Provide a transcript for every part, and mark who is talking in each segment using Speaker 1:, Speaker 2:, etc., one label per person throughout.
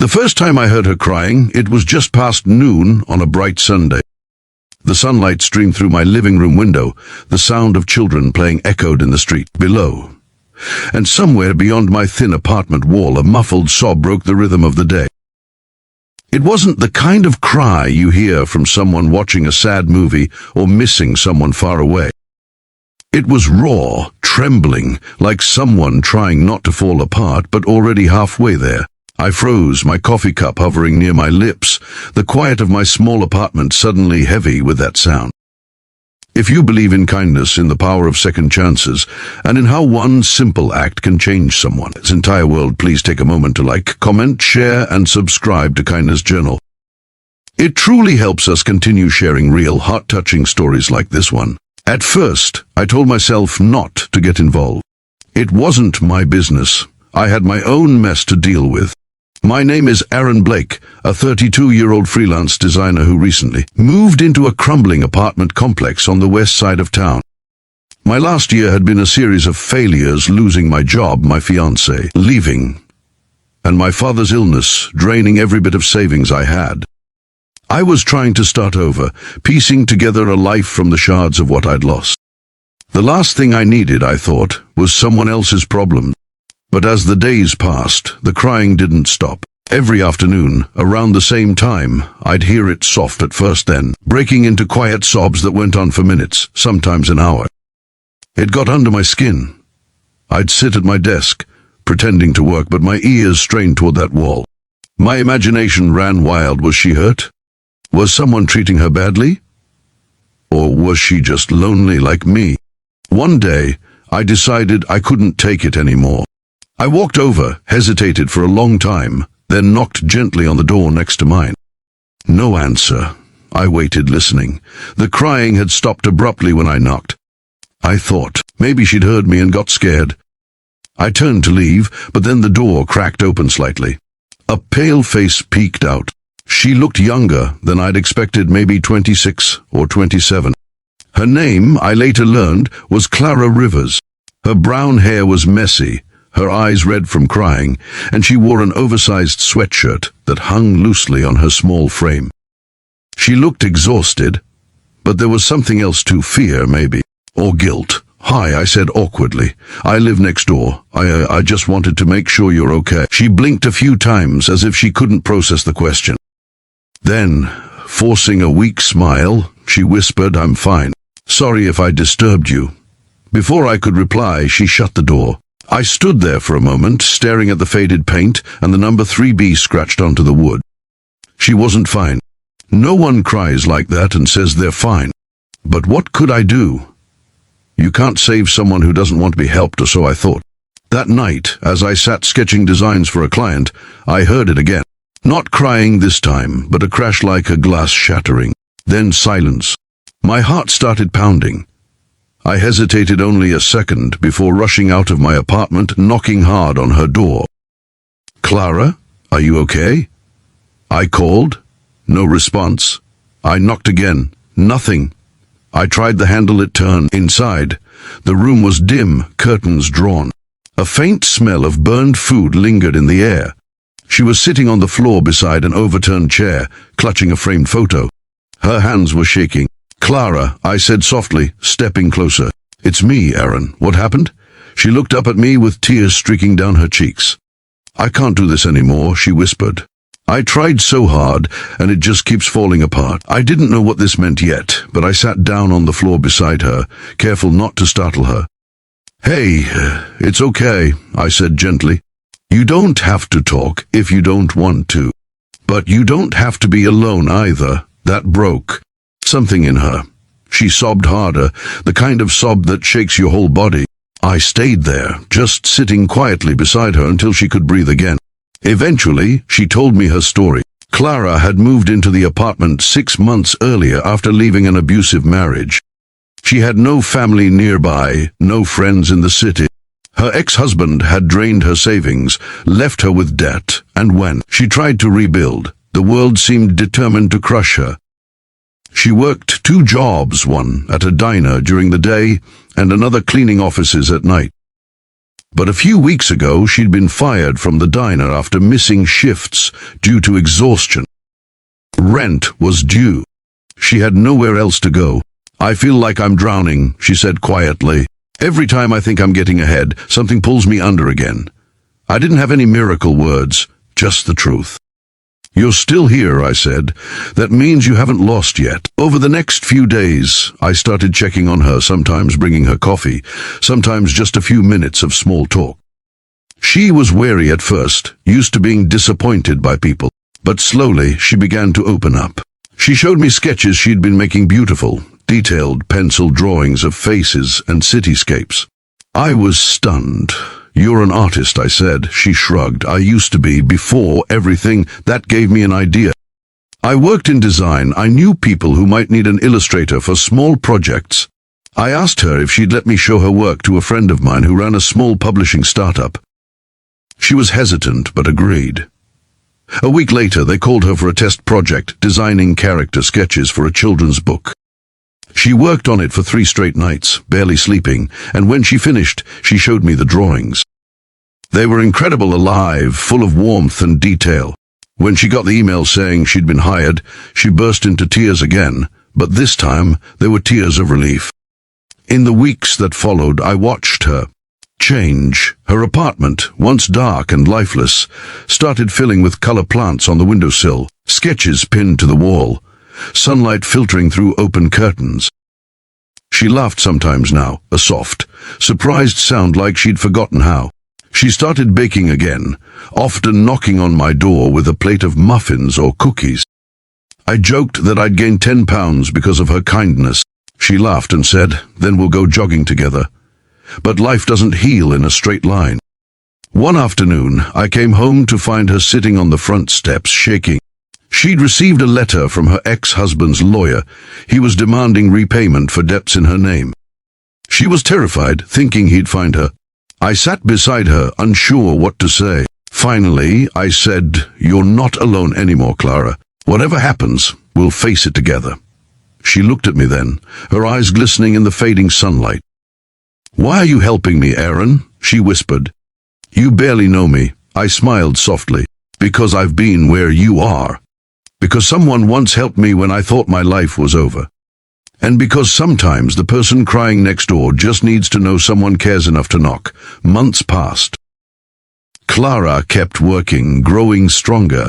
Speaker 1: The first time I heard her crying, it was just past noon on a bright Sunday. The sunlight streamed through my living room window, the sound of children playing echoed in the street below. And somewhere beyond my thin apartment wall, a muffled sob broke the rhythm of the day. It wasn't the kind of cry you hear from someone watching a sad movie or missing someone far away. It was raw, trembling, like someone trying not to fall apart but already halfway there. I froze, my coffee cup hovering near my lips, the quiet of my small apartment suddenly heavy with that sound. If you believe in kindness, in the power of second chances, and in how one simple act can change someone's entire world, please take a moment to like, comment, share, and subscribe to Kindness Journal. It truly helps us continue sharing real, heart-touching stories like this one. At first, I told myself not to get involved. It wasn't my business. I had my own mess to deal with. My name is Aaron Blake, a 32-year-old freelance designer who recently moved into a crumbling apartment complex on the west side of town. My last year had been a series of failures, losing my job, my fiancée leaving, and my father's illness draining every bit of savings I had. I was trying to start over, piecing together a life from the shards of what I'd lost. The last thing I needed, I thought, was someone else's problem. But as the days passed, the crying didn't stop. Every afternoon, around the same time, I'd hear it soft at first, then breaking into quiet sobs that went on for minutes, sometimes an hour. It got under my skin. I'd sit at my desk, pretending to work, but my ears strained toward that wall. My imagination ran wild. Was she hurt? Was someone treating her badly? Or was she just lonely like me? One day, I decided I couldn't take it anymore. I walked over, hesitated for a long time, then knocked gently on the door next to mine. No answer. I waited, listening. The crying had stopped abruptly when I knocked. I thought maybe she'd heard me and got scared. I turned to leave, but then the door cracked open slightly. A pale face peeked out. She looked younger than I'd expected, maybe 26 or 27. Her name, I later learned, was Clara Rivers. Her brown hair was messy, her eyes red from crying, and she wore an oversized sweatshirt that hung loosely on her small frame. She looked exhausted, but there was something else too, fear maybe, or guilt. "Hi," I said awkwardly. "I live next door. I just wanted to make sure you're okay." She blinked a few times as if she couldn't process the question. Then, forcing a weak smile, she whispered, "I'm fine. Sorry if I disturbed you." Before I could reply, she shut the door. I stood there for a moment, staring at the faded paint and the number 3B scratched onto the wood. She wasn't fine. No one cries like that and says they're fine. But what could I do? You can't save someone who doesn't want to be helped, or so I thought. That night, as I sat sketching designs for a client, I heard it again. Not crying this time, but a crash like a glass shattering. Then silence. My heart started pounding. I hesitated only a second before rushing out of my apartment, knocking hard on her door. "Clara, are you okay?" I called. No response. I knocked again. Nothing. I tried the handle, it turned. Inside, the room was dim, curtains drawn. A faint smell of burned food lingered in the air. She was sitting on the floor beside an overturned chair, clutching a framed photo. Her hands were shaking. "Clara," I said softly, stepping closer. "It's me, Aaron. What happened?" She looked up at me with tears streaking down her cheeks. "I can't do this anymore," she whispered. "I tried so hard, and it just keeps falling apart." I didn't know what this meant yet, but I sat down on the floor beside her, careful not to startle her. "Hey, it's okay," I said gently. "You don't have to talk if you don't want to. But you don't have to be alone either." That broke something in her. She sobbed harder, the kind of sob that shakes your whole body. I stayed there, just sitting quietly beside her until she could breathe again. Eventually, she told me her story. Clara had moved into the apartment 6 months earlier after leaving an abusive marriage. She had no family nearby, no friends in the city. Her ex-husband had drained her savings, left her with debt, and when she tried to rebuild, the world seemed determined to crush her. She worked 2 jobs, one at a diner during the day and another cleaning offices at night. But a few weeks ago, she'd been fired from the diner after missing shifts due to exhaustion. Rent was due. She had nowhere else to go. "I feel like I'm drowning," she said quietly. "Every time I think I'm getting ahead, something pulls me under again." I didn't have any miracle words, just the truth. "You're still here," I said. "That means you haven't lost yet." Over the next few days, I started checking on her, sometimes bringing her coffee, sometimes just a few minutes of small talk. She was wary at first, used to being disappointed by people, but slowly she began to open up. She showed me sketches she'd been making, beautiful, detailed pencil drawings of faces and cityscapes. I was stunned. "You're an artist," I said. She shrugged. "I used to be, before everything." That gave me an idea. I worked in design. I knew people who might need an illustrator for small projects. I asked her if she'd let me show her work to a friend of mine who ran a small publishing startup. She was hesitant, but agreed. A week later, they called her for a test project, designing character sketches for a children's book. She worked on it for 3 straight nights, barely sleeping, and when she finished, she showed me the drawings. They were incredible, alive, full of warmth and detail. When she got the email saying she'd been hired, she burst into tears again, but this time they were tears of relief. In the weeks that followed, I watched her change. Her apartment, once dark and lifeless, started filling with color plants on the windowsill, sketches pinned to the wall, sunlight filtering through open curtains. She laughed sometimes now, a soft, surprised sound like she'd forgotten how. She started baking again, often knocking on my door with a plate of muffins or cookies. I joked that I'd gained 10 pounds because of her kindness. She laughed and said, "Then we'll go jogging together." But life doesn't heal in a straight line. One afternoon, I came home to find her sitting on the front steps, shaking. She'd received a letter from her ex-husband's lawyer. He was demanding repayment for debts in her name. She was terrified, thinking he'd find her. I sat beside her, unsure what to say. Finally, I said, "You're not alone anymore, Clara. Whatever happens, we'll face it together." She looked at me then, her eyes glistening in the fading sunlight. "Why are you helping me, Aaron?" she whispered. "You barely know me." I smiled softly. "Because I've been where you are. Because someone once helped me when I thought my life was over. And because sometimes the person crying next door just needs to know someone cares enough to knock." Months passed. Clara kept working, growing stronger.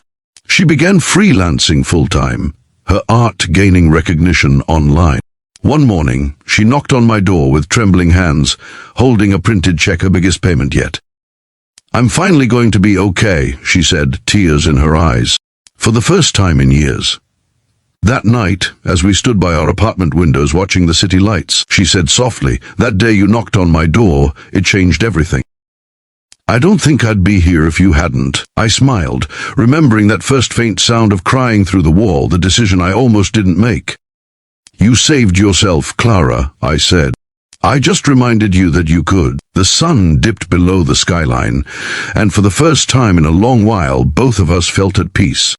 Speaker 1: She began freelancing full-time, her art gaining recognition online. One morning, she knocked on my door with trembling hands, holding a printed check, her biggest payment yet. "I'm finally going to be okay," she said, tears in her eyes. For the first time in years. That night, as we stood by our apartment windows watching the city lights, she said softly, "That day you knocked on my door, it changed everything. I don't think I'd be here if you hadn't." I smiled, remembering that first faint sound of crying through the wall, the decision I almost didn't make. "You saved yourself, Clara," I said. "I just reminded you that you could." The sun dipped below the skyline, and for the first time in a long while, both of us felt at peace.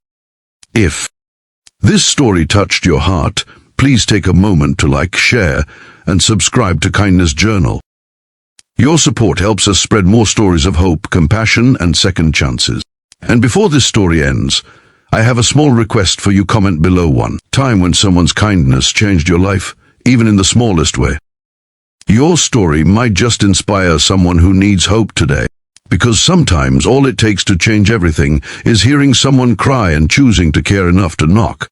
Speaker 1: If this story touched your heart, please take a moment to like, share, and subscribe to Kindness Journal. Your support helps us spread more stories of hope, compassion, and second chances. And before this story ends, I have a small request for you. Comment below one time when someone's kindness changed your life, even in the smallest way. Your story might just inspire someone who needs hope today. Because sometimes all it takes to change everything is hearing someone cry and choosing to care enough to knock.